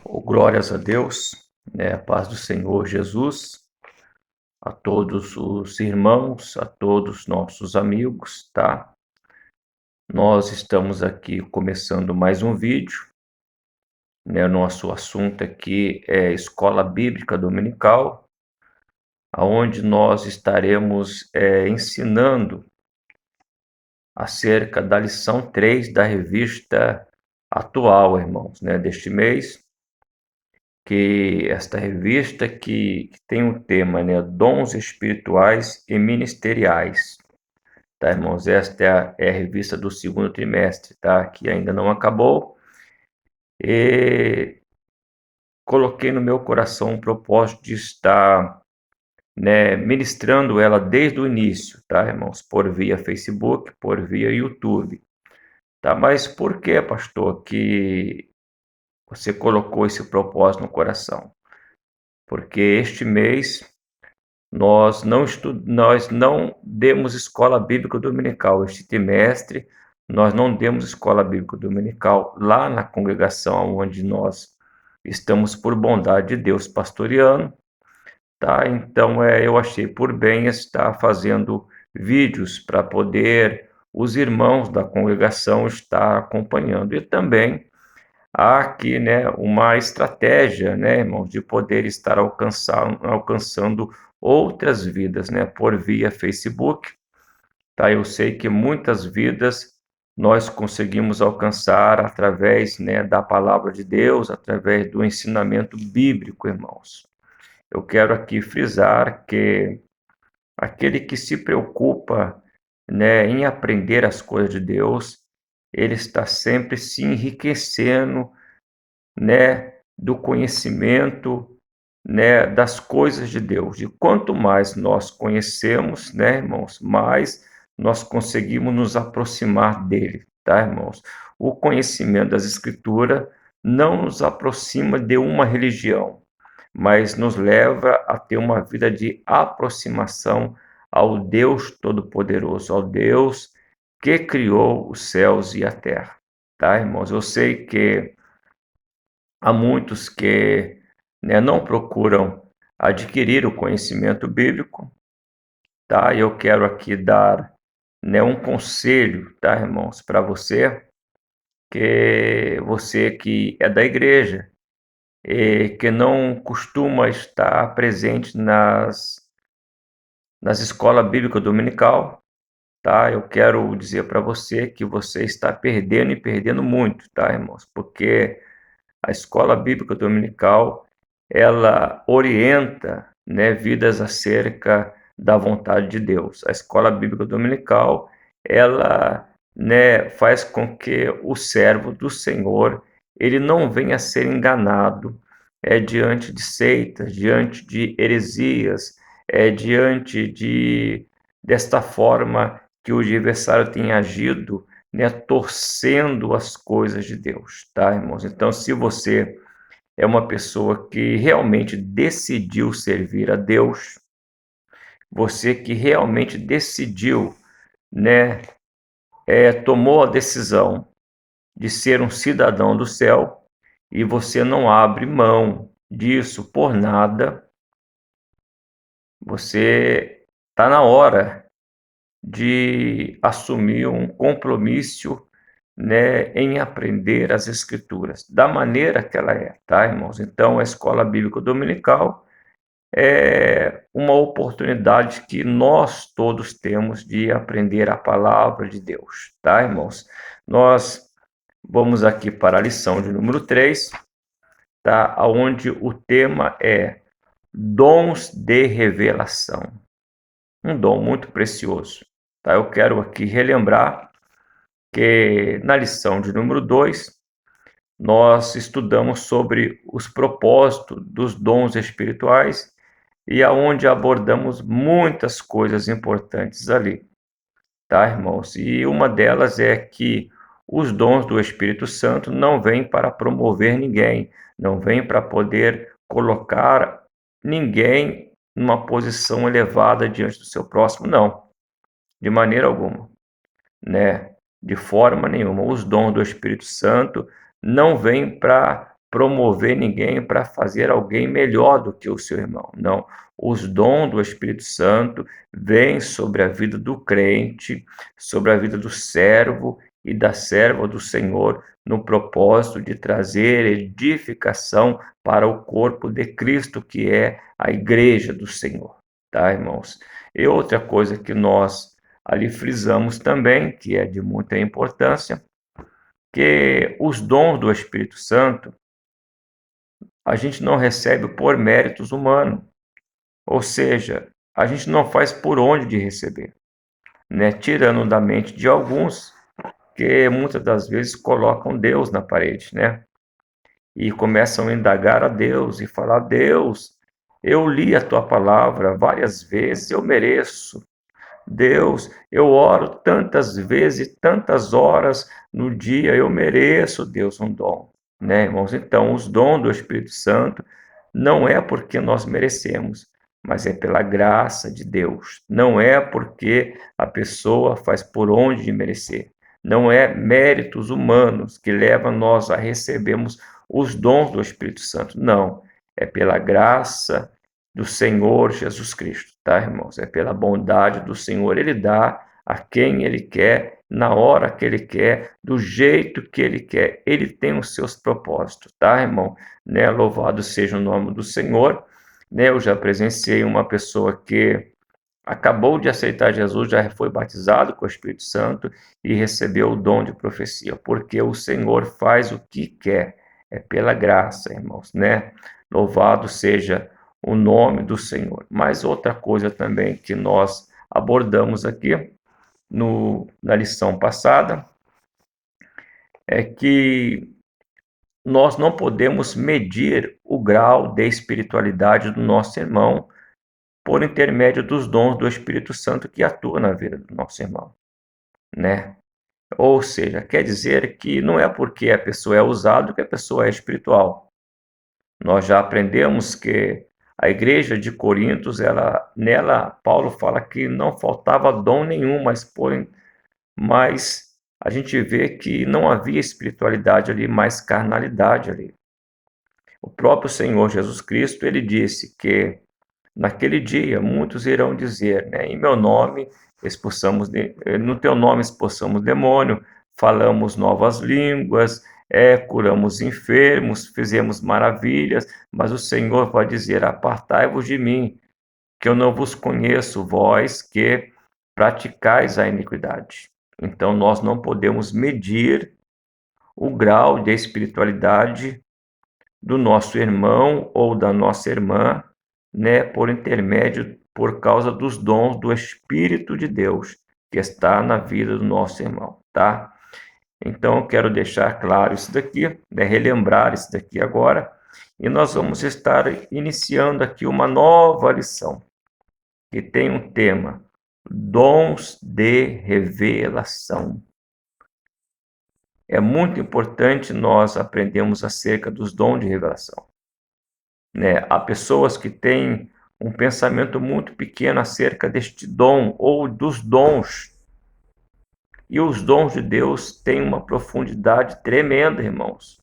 Glórias a Deus, né? A paz do Senhor Jesus, a todos os irmãos, a todos os nossos amigos, tá? Nós estamos aqui começando mais um vídeo, né? Nosso assunto aqui é Escola Bíblica Dominical, aonde nós estaremos ensinando acerca da lição 3 da revista atual, irmãos, né? Deste mês. Que esta revista que tem um tema, né, dons espirituais e ministeriais, tá, irmãos? Esta é a revista do segundo trimestre, tá, que ainda não acabou, e coloquei no meu coração um propósito de estar, né, ministrando ela desde o início, tá, irmãos? Por via Facebook, por via YouTube, tá? Mas por que, pastor, que você colocou esse propósito no coração? Porque este mês nós não demos escola bíblica dominical. Este trimestre, nós não demos escola bíblica dominical lá na congregação onde nós estamos, por bondade de Deus, pastoreando, tá? Então, eu achei por bem estar fazendo vídeos para poder os irmãos da congregação estar acompanhando. E também há aqui, né, uma estratégia, né, irmãos, de poder estar alcançando outras vidas, né, por via Facebook, tá? Eu sei que muitas vidas nós conseguimos alcançar através, né, da palavra de Deus, através do ensinamento bíblico, irmãos. Eu quero aqui frisar que aquele que se preocupa, né, em aprender as coisas de Deus, ele está sempre se enriquecendo, né, do conhecimento, né, das coisas de Deus. E quanto mais nós conhecemos, né, irmãos, mais nós conseguimos nos aproximar dele, tá, irmãos? O conhecimento das Escrituras não nos aproxima de uma religião, mas nos leva a ter uma vida de aproximação ao Deus Todo-Poderoso, ao Deus que criou os céus e a terra, tá, irmãos? Eu sei que há muitos que, né, não procuram adquirir o conhecimento bíblico, tá? Eu quero aqui dar, né, um conselho, tá, irmãos, para você que é da igreja e que não costuma estar presente nas escolas bíblicas dominical, tá? Eu quero dizer para você que você está perdendo e perdendo muito, tá, irmãos? Porque a escola bíblica dominical, ela orienta, né, vidas acerca da vontade de Deus. A escola bíblica dominical, ela, né, faz com que o servo do Senhor, ele não venha a ser enganado diante de seitas, diante de heresias, diante desta forma que o adversário tem agido, né, torcendo as coisas de Deus, tá, irmãos? Então, se você é uma pessoa que realmente decidiu servir a Deus, você que realmente decidiu, né, tomou a decisão de ser um cidadão do céu e você não abre mão disso por nada, você está na hora de assumir um compromisso, né, em aprender as Escrituras, da maneira que ela é, tá, irmãos? Então, a escola bíblica dominical é uma oportunidade que nós todos temos de aprender a palavra de Deus, tá, irmãos? Nós vamos aqui para a lição de número 3, tá, onde o tema é dons de revelação. Um dom muito precioso, tá? Eu quero aqui relembrar que na lição de número 2, nós estudamos sobre os propósitos dos dons espirituais e aonde abordamos muitas coisas importantes ali, tá, irmãos? E uma delas é que os dons do Espírito Santo não vêm para promover ninguém, não vêm para poder colocar ninguém numa posição elevada diante do seu próximo, não, de maneira alguma, né? De forma nenhuma. Os dons do Espírito Santo não vêm para promover ninguém para fazer alguém melhor do que o seu irmão. Não. Os dons do Espírito Santo vêm sobre a vida do crente, sobre a vida do servo e da serva do Senhor, no propósito de trazer edificação para o corpo de Cristo, que é a igreja do Senhor, tá, irmãos? E outra coisa que nós ali frisamos também, que é de muita importância, que os dons do Espírito Santo a gente não recebe por méritos humanos, ou seja, a gente não faz por onde de receber, né? Tirando da mente de alguns que muitas das vezes colocam Deus na parede, né? E começam a indagar a Deus e falar: Deus, eu li a tua palavra várias vezes, eu mereço. Deus, eu oro tantas vezes, tantas horas no dia, eu mereço, Deus, um dom, né, irmãos? Então, os dons do Espírito Santo não é porque nós merecemos, mas é pela graça de Deus. Não é porque a pessoa faz por onde de merecer. Não é méritos humanos que levam nós a recebermos os dons do Espírito Santo. Não, é pela graça do Senhor Jesus Cristo, tá, irmãos? É pela bondade do Senhor. Ele dá a quem Ele quer, na hora que Ele quer, do jeito que Ele quer. Ele tem os seus propósitos, tá, irmão? Né? Louvado seja o nome do Senhor. Né? Eu já presenciei uma pessoa que acabou de aceitar Jesus, já foi batizado com o Espírito Santo e recebeu o dom de profecia, porque o Senhor faz o que quer. É pela graça, irmãos, né? Louvado seja o nome do Senhor. Mas outra coisa também que nós abordamos aqui na lição passada é que nós não podemos medir o grau de espiritualidade do nosso irmão por intermédio dos dons do Espírito Santo que atua na vida do nosso irmão, né? Ou seja, quer dizer que não é porque a pessoa é usada que a pessoa é espiritual. Nós já aprendemos que a igreja de Corintos, nela, Paulo fala que não faltava dom nenhum, mas a gente vê que não havia espiritualidade ali, mas carnalidade ali. O próprio Senhor Jesus Cristo, ele disse que naquele dia muitos irão dizer, né, em meu nome no teu nome expulsamos demônio, falamos novas línguas, curamos enfermos, fizemos maravilhas, mas o Senhor vai dizer: apartai-vos de mim, que eu não vos conheço, vós que praticais a iniquidade. Então nós não podemos medir o grau de espiritualidade do nosso irmão ou da nossa irmã, né, por causa dos dons do Espírito de Deus que está na vida do nosso irmão, tá? Então eu quero deixar claro isso daqui, né, relembrar isso daqui agora, e nós vamos estar iniciando aqui uma nova lição que tem um tema: dons de revelação. É muito importante nós aprendermos acerca dos dons de revelação, né? Há pessoas que têm um pensamento muito pequeno acerca deste dom ou dos dons. E os dons de Deus têm uma profundidade tremenda, irmãos.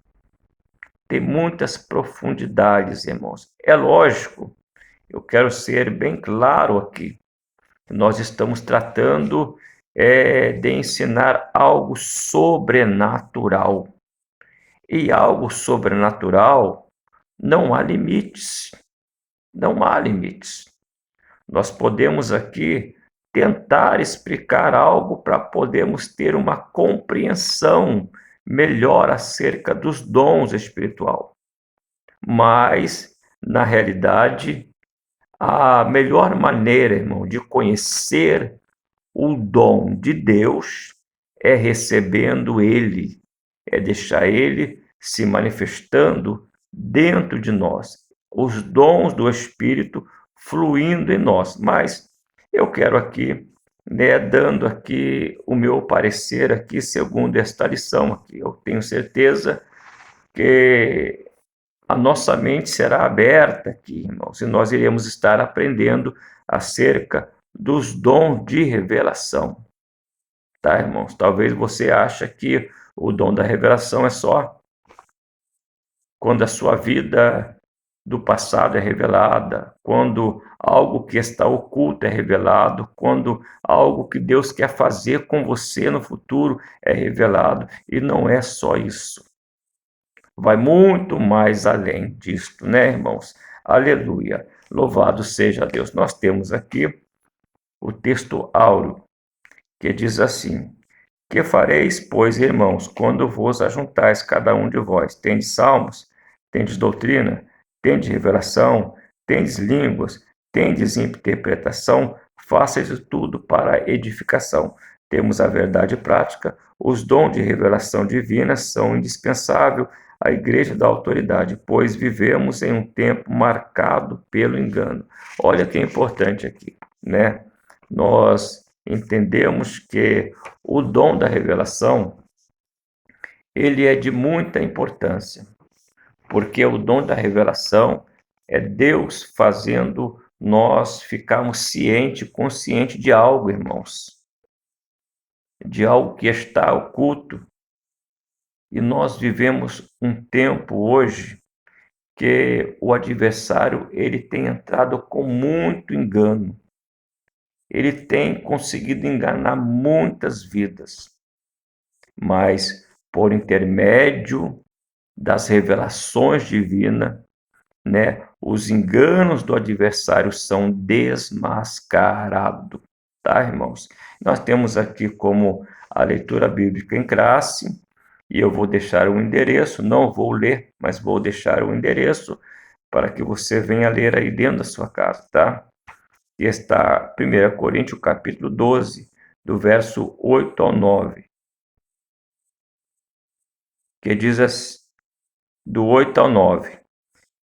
Tem muitas profundidades, irmãos. É lógico, eu quero ser bem claro aqui. Nós estamos tratando de ensinar algo sobrenatural. E algo sobrenatural não há limites. Não há limites. Nós podemos aqui tentar explicar algo para podermos ter uma compreensão melhor acerca dos dons espiritual. Mas, na realidade, a melhor maneira, irmão, de conhecer o dom de Deus é recebendo ele, é deixar ele se manifestando dentro de nós, os dons do Espírito fluindo em nós. Mas eu quero aqui, né, dando aqui o meu parecer aqui, segundo esta lição aqui. Eu tenho certeza que a nossa mente será aberta aqui, irmãos, e nós iremos estar aprendendo acerca dos dons de revelação, tá, irmãos? Talvez você ache que o dom da revelação é só quando a sua vida do passado é revelada, quando algo que está oculto é revelado, quando algo que Deus quer fazer com você no futuro é revelado. E não é só isso. Vai muito mais além disto, né, irmãos? Aleluia. Louvado seja Deus. Nós temos aqui o texto áureo que diz assim: Que fareis, pois, irmãos, quando vos ajuntais cada um de vós? Tendes salmos? Tendes doutrina? Tendes revelação? Tendes línguas? Tendes interpretação? Façais tudo para edificação. Temos a verdade prática. Os dons de revelação divina são indispensáveis à igreja da autoridade, pois vivemos em um tempo marcado pelo engano. Olha que é importante aqui, né? Nós entendemos que o dom da revelação, ele é de muita importância, porque o dom da revelação é Deus fazendo nós ficarmos consciente de algo, irmãos, de algo que está oculto. E nós vivemos um tempo hoje que o adversário ele tem entrado com muito engano. Ele tem conseguido enganar muitas vidas, mas por intermédio das revelações divinas, né, os enganos do adversário são desmascarados, tá, irmãos? Nós temos aqui como a leitura bíblica em classe, e eu vou deixar o endereço, não vou ler, mas vou deixar o endereço para que você venha ler aí dentro da sua casa, tá? Que está 1 Coríntios capítulo 12, do verso 8 ao 9, que diz assim, do 8 ao 9,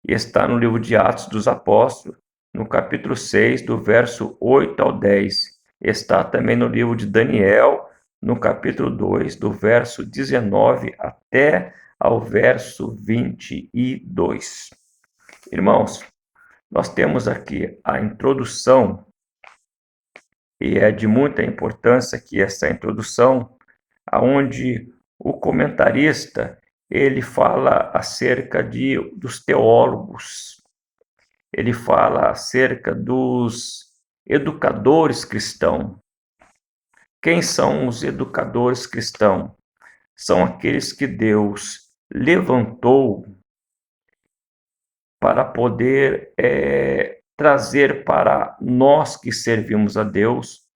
e está no livro de Atos dos Apóstolos, no capítulo 6, do verso 8 ao 10. Está também no livro de Daniel, no capítulo 2, do verso 19 até ao verso 22. Irmãos, nós temos aqui a introdução, e é de muita importância que essa introdução, aonde o comentarista ele fala acerca dos teólogos, ele fala acerca dos educadores cristãos. Quem são os educadores cristãos? São aqueles que Deus levantou para poder trazer para nós que servimos a Deus,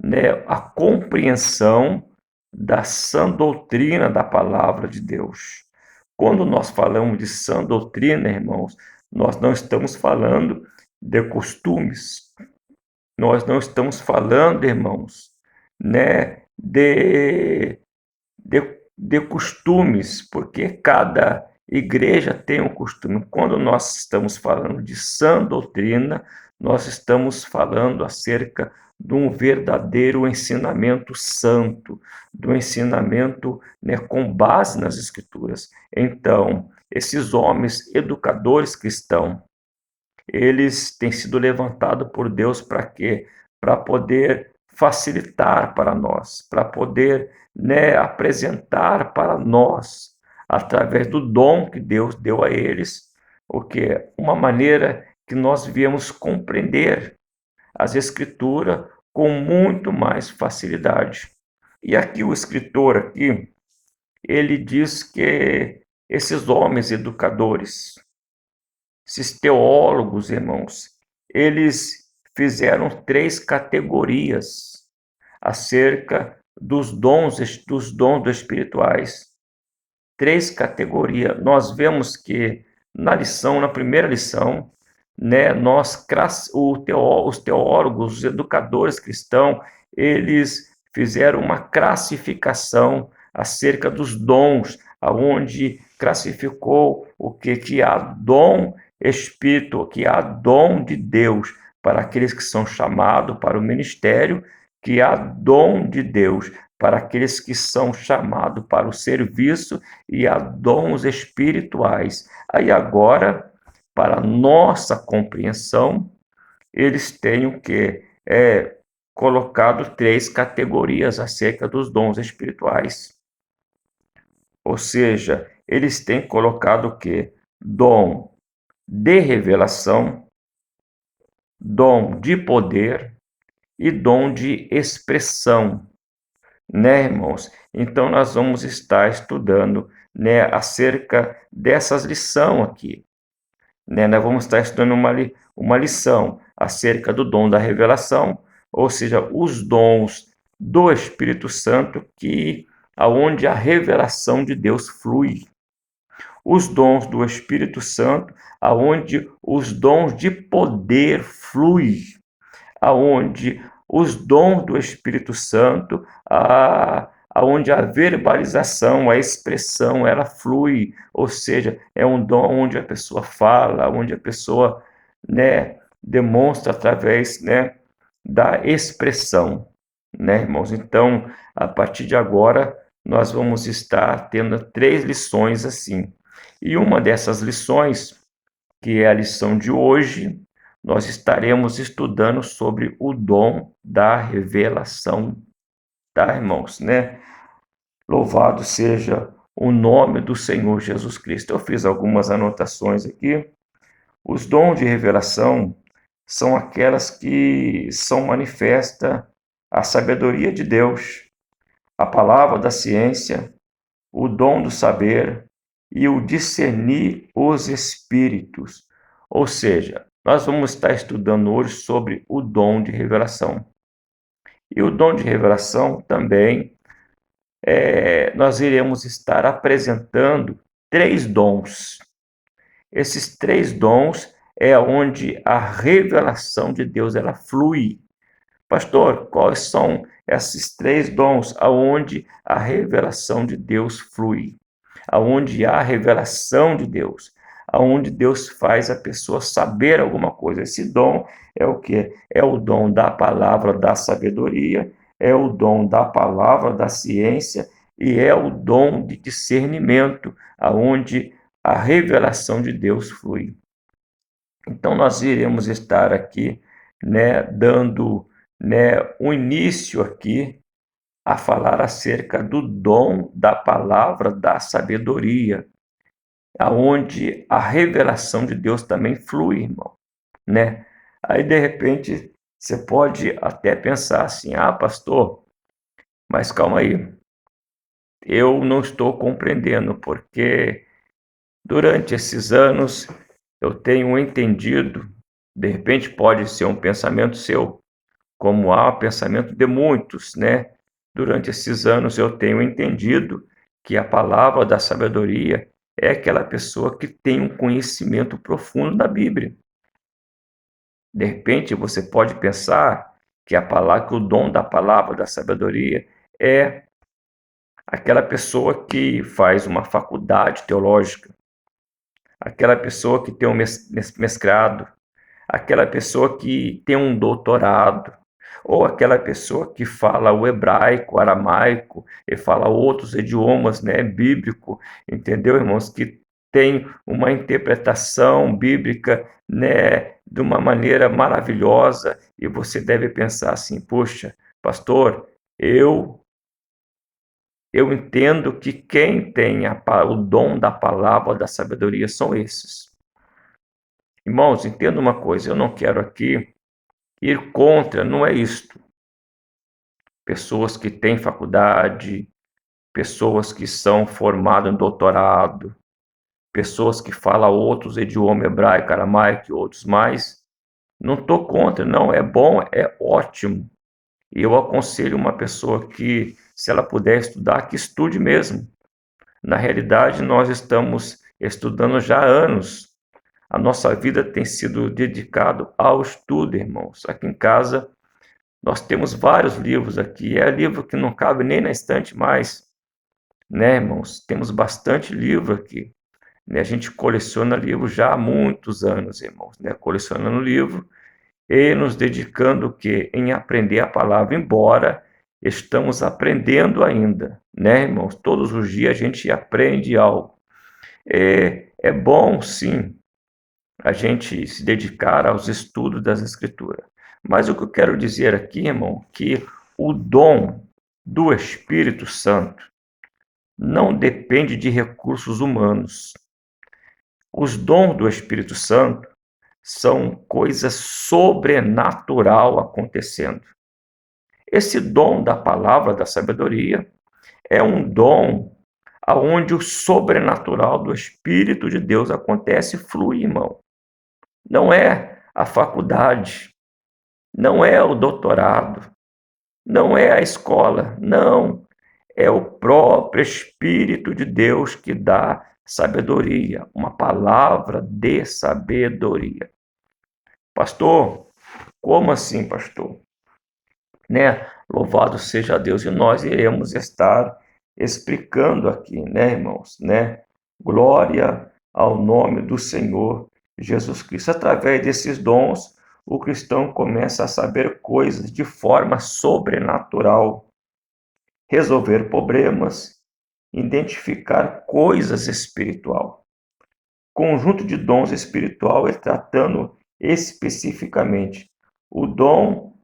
né, a compreensão da sã doutrina da palavra de Deus. Quando nós falamos de sã doutrina, irmãos, nós não estamos falando de costumes, nós não estamos falando, irmãos, né, de costumes, porque cada igreja tem um costume. Quando nós estamos falando de sã doutrina, nós estamos falando acerca de um verdadeiro ensinamento santo, do ensinamento, né, com base nas Escrituras. Então, esses homens educadores cristãos, eles têm sido levantados por Deus para quê? Para poder facilitar para nós, para poder, né, apresentar para nós, através do dom que Deus deu a eles, o que? Uma maneira que nós viemos compreender as Escrituras com muito mais facilidade. E aqui o escritor aqui, ele diz que esses homens educadores, esses teólogos, irmãos, eles fizeram 3 categorias acerca dos dons espirituais. 3 categorias. Nós vemos que na primeira lição, né, os teólogos, os educadores cristãos, eles fizeram uma classificação acerca dos dons, aonde classificou o que há dom espírito, que há dom de Deus para aqueles que são chamados para o ministério, que há dom de Deus para aqueles que são chamados para o serviço e há dons espirituais. Aí agora, para nossa compreensão, eles têm o que? Colocado 3 categorias acerca dos dons espirituais. Ou seja, eles têm colocado o quê? Dom de revelação, dom de poder e dom de expressão, né, irmãos? Então, nós vamos estar estudando, né, acerca dessas lições aqui, né? Nós vamos estar estudando uma lição acerca do dom da revelação, ou seja, os dons do Espírito Santo, aonde a revelação de Deus flui. Os dons do Espírito Santo, aonde os dons de poder flui, aonde os dons do Espírito Santo, aonde a verbalização, a expressão, ela flui, ou seja, é um dom onde a pessoa fala, onde a pessoa, né, demonstra através, né, da expressão, né, irmãos? Então, a partir de agora, nós vamos estar tendo 3 lições assim. E uma dessas lições, que é a lição de hoje, nós estaremos estudando sobre o dom da revelação, tá, irmãos, né? Louvado seja o nome do Senhor Jesus Cristo. Eu fiz algumas anotações aqui. Os dons de revelação são aquelas que são manifesta a sabedoria de Deus, a palavra da ciência, o dom do saber e o discernir os espíritos. Ou seja, nós vamos estar estudando hoje sobre o dom de revelação. E o dom de revelação também, nós iremos estar apresentando 3 dons. Esses 3 dons é onde a revelação de Deus ela flui. Pastor, quais são esses 3 dons aonde a revelação de Deus flui? Aonde há a revelação de Deus, aonde Deus faz a pessoa saber alguma coisa. Esse dom é o quê? É o dom da palavra da sabedoria, é o dom da palavra da ciência e é o dom de discernimento, aonde a revelação de Deus flui. Então nós iremos estar aqui, né, dando, né, um início aqui a falar acerca do dom da palavra da sabedoria, aonde a revelação de Deus também flui, irmão, né? Aí de repente você pode até pensar assim: "Ah, pastor, mas calma aí. Eu não estou compreendendo porque durante esses anos eu tenho entendido, de repente pode ser um pensamento seu, como há pensamento de muitos, né? Durante esses anos eu tenho entendido que a palavra da sabedoria é aquela pessoa que tem um conhecimento profundo da Bíblia. De repente você pode pensar que que o dom da palavra da sabedoria é aquela pessoa que faz uma faculdade teológica, aquela pessoa que tem um mestrado, aquela pessoa que tem um doutorado, ou aquela pessoa que fala o hebraico, o aramaico, e fala outros idiomas, né, bíblico, entendeu, irmãos? Que tem uma interpretação bíblica, né, de uma maneira maravilhosa, e você deve pensar assim: poxa, pastor, eu entendo que quem tem o dom da palavra da sabedoria são esses. Irmãos, entenda uma coisa, eu não quero aqui ir contra, não é isto. Pessoas que têm faculdade, pessoas que são formadas em doutorado, pessoas que falam outros idiomas, hebraico, aramaico e outros mais. Não estou contra, não, é bom, é ótimo. E eu aconselho uma pessoa que, se ela puder estudar, que estude mesmo. Na realidade, nós estamos estudando já há anos. A nossa vida tem sido dedicado ao estudo, irmãos. Aqui em casa, nós temos vários livros aqui. É livro que não cabe nem na estante mais, né, irmãos? Temos bastante livro aqui. Né? A gente coleciona livros já há muitos anos, irmãos, né? Colecionando livro e nos dedicando o quê? Em aprender a palavra, embora estamos aprendendo ainda, né, irmãos? Todos os dias a gente aprende algo. É bom, sim, a gente se dedicar aos estudos das Escrituras. Mas o que eu quero dizer aqui, irmão, que o dom do Espírito Santo, não depende de recursos humanos. Os dons do Espírito Santo são coisa sobrenatural acontecendo. Esse dom da palavra da sabedoria é um dom aonde o sobrenatural do Espírito de Deus acontece e flui, irmão. Não é a faculdade, não é o doutorado, não é a escola, não. É o próprio Espírito de Deus que dá sabedoria, uma palavra de sabedoria. Pastor, como assim, pastor? Né? Louvado seja Deus, e nós iremos estar explicando aqui, né, irmãos, né? Glória ao nome do Senhor Jesus Cristo. Através desses dons, o cristão começa a saber coisas de forma sobrenatural, resolver problemas, identificar coisas espiritual. Conjunto de dons espiritual é tratando especificamente o dom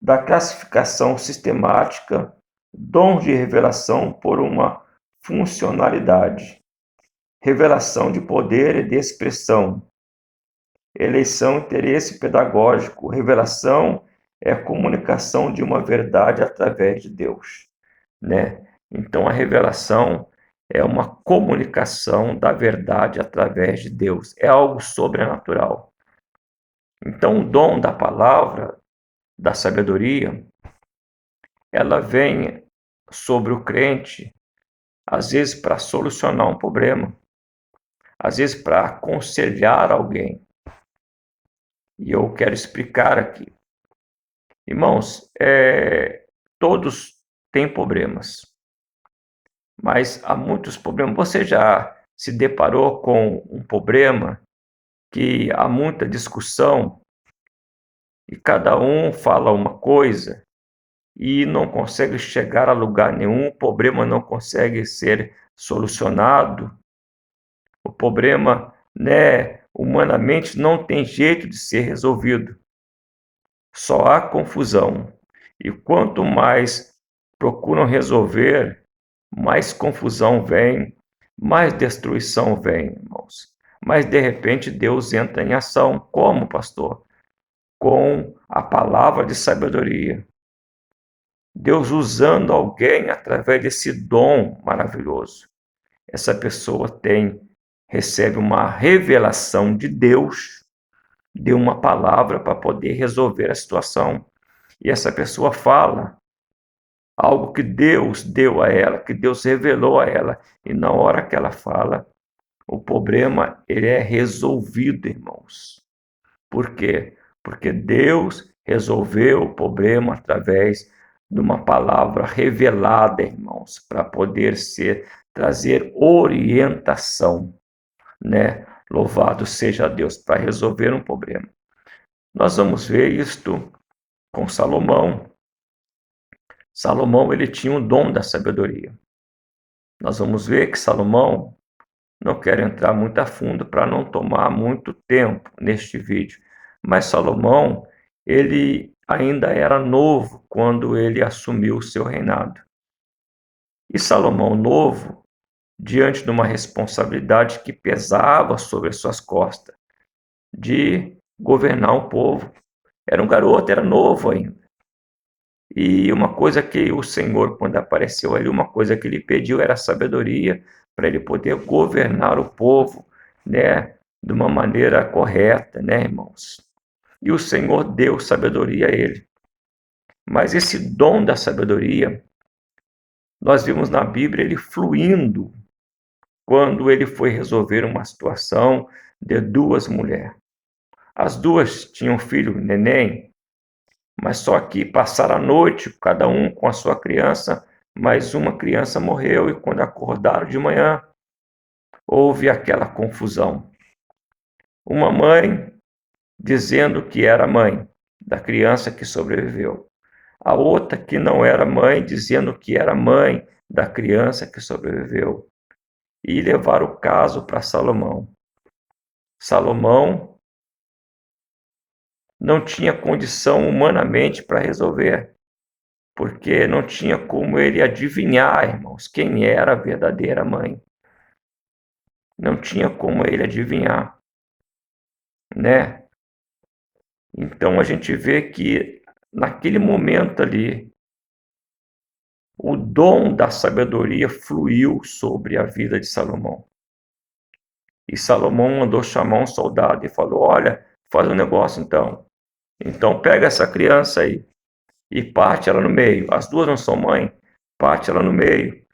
da classificação sistemática, dons de revelação por uma funcionalidade, revelação de poder e de expressão, eleição, interesse pedagógico, revelação é a comunicação de uma verdade através de Deus, né? Então a revelação é uma comunicação da verdade através de Deus, é algo sobrenatural. Então o dom da palavra, da sabedoria, ela vem sobre o crente, às vezes para solucionar um problema, às vezes para aconselhar alguém. E eu quero explicar aqui. Irmãos, todos têm problemas, mas há muitos problemas. Você já se deparou com um problema que há muita discussão e cada um fala uma coisa e não consegue chegar a lugar nenhum, o problema não consegue ser solucionado, o problema, né, humanamente não tem jeito de ser resolvido. Só há confusão. E quanto mais procuram resolver, mais confusão vem, mais destruição vem, irmãos. Mas de repente Deus entra em ação. Como, pastor? Com a palavra de sabedoria. Deus usando alguém através desse dom maravilhoso. Essa pessoa recebe uma revelação de Deus, de uma palavra para poder resolver a situação. E essa pessoa fala algo que Deus deu a ela, que Deus revelou a ela. E na hora que ela fala, o problema ele é resolvido, irmãos. Por quê? Porque Deus resolveu o problema através de uma palavra revelada, irmãos, para poder trazer orientação, né? Louvado seja Deus para resolver um problema. Nós vamos ver isto com Salomão. Salomão ele tinha o dom da sabedoria. Nós vamos ver que Salomão, não quero entrar muito a fundo para não tomar muito tempo neste vídeo, mas Salomão, ele ainda era novo quando ele assumiu o seu reinado. E Salomão novo, diante de uma responsabilidade que pesava sobre as suas costas, de governar um povo. Era um garoto, era novo ainda. E uma coisa que o Senhor, quando apareceu ali, uma coisa que ele pediu era sabedoria para ele poder governar o povo, né, de uma maneira correta, né, irmãos? E o Senhor deu sabedoria a ele. Mas esse dom da sabedoria, nós vimos na Bíblia ele fluindo quando ele foi resolver uma situação de duas mulheres. As duas tinham filho, neném, mas só que passaram a noite, cada um com a sua criança, mas uma criança morreu e quando acordaram de manhã, houve aquela confusão. Uma mãe dizendo que era mãe da criança que sobreviveu. A outra que não era mãe dizendo que era mãe da criança que sobreviveu. E levaram o caso para Salomão. Salomão não tinha condição humanamente para resolver. porque não tinha como ele adivinhar, irmãos, quem era a verdadeira mãe. Não tinha como ele adivinhar, né? Então a gente vê que naquele momento ali, o dom da sabedoria fluiu sobre a vida de Salomão. E Salomão mandou chamar um soldado e falou: olha, faz um negócio então. Então pega essa criança aí e parte ela no meio. As duas não são mãe, parte ela no meio.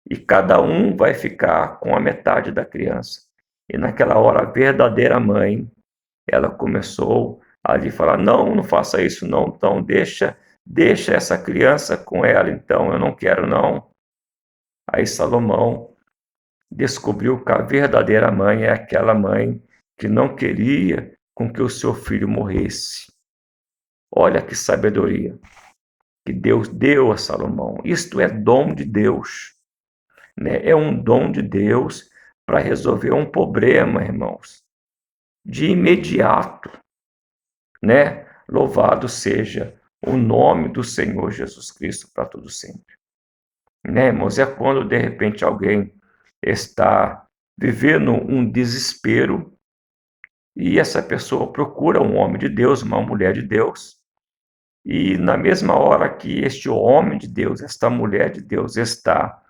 E cada um vai ficar com a metade da criança. E naquela hora, a verdadeira mãe, ela começou a lhe falar: não, não faça isso não, então deixa essa criança com ela, então, eu não quero não. Aí Salomão descobriu que a verdadeira mãe é aquela mãe que não queria com que o seu filho morresse. Olha que sabedoria que Deus deu a Salomão. Isto é dom de Deus, né? É um dom de Deus para resolver um problema, irmãos, de imediato, né? Louvado seja o nome do Senhor Jesus Cristo para todo sempre. Né, irmãos? É quando de repente alguém está vivendo um desespero e essa pessoa procura um homem de Deus, uma mulher de Deus, e na mesma hora que este homem de Deus, esta mulher de Deus está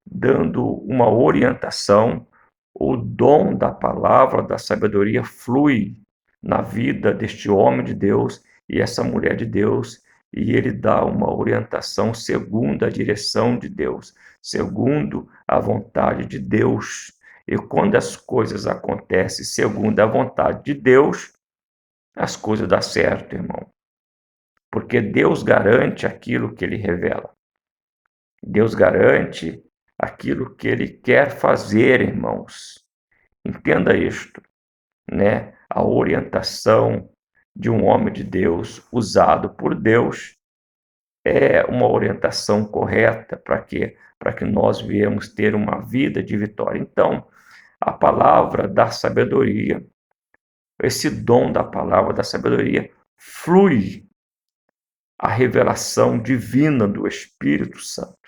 dando uma orientação, o dom da palavra, da sabedoria flui na vida deste homem de Deus e essa mulher de Deus, e ele dá uma orientação segundo a direção de Deus, segundo a vontade de Deus. E quando as coisas acontecem segundo a vontade de Deus, as coisas dão certo, irmão. Porque Deus garante aquilo que ele revela. Deus garante aquilo que ele quer fazer, irmãos. Entenda isto, né? A orientação de um homem de Deus usado por Deus é uma orientação correta para quê? Para que nós viemos ter uma vida de vitória. Então, a palavra da sabedoria, esse dom da palavra da sabedoria, flui a revelação divina do Espírito Santo,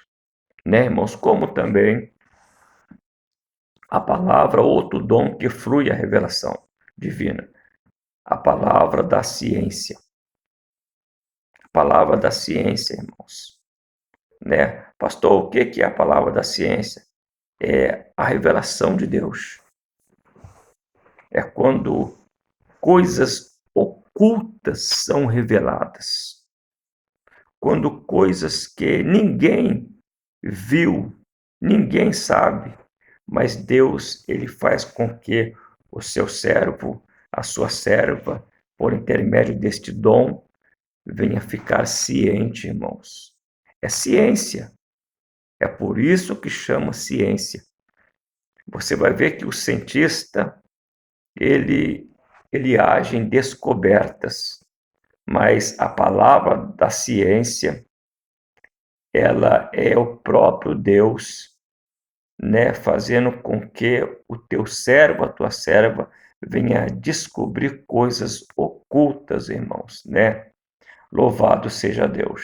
né, irmãos? Como também a palavra, outro dom que flui a revelação divina, a palavra da ciência. A palavra da ciência, irmãos, né? Pastor, o que é a palavra da ciência? É a revelação de Deus. É quando coisas ocultas são reveladas. Quando coisas que ninguém viu, ninguém sabe, mas Deus, ele faz com que o seu servo, a sua serva, por intermédio deste dom, venha ficar ciente, irmãos. É ciência. É por isso que chama ciência. Você vai ver que o cientista, ele age em descobertas, mas a palavra da ciência, ela é o próprio Deus, né, fazendo com que o teu servo, a tua serva, venha descobrir coisas ocultas, irmãos, né? Louvado seja Deus.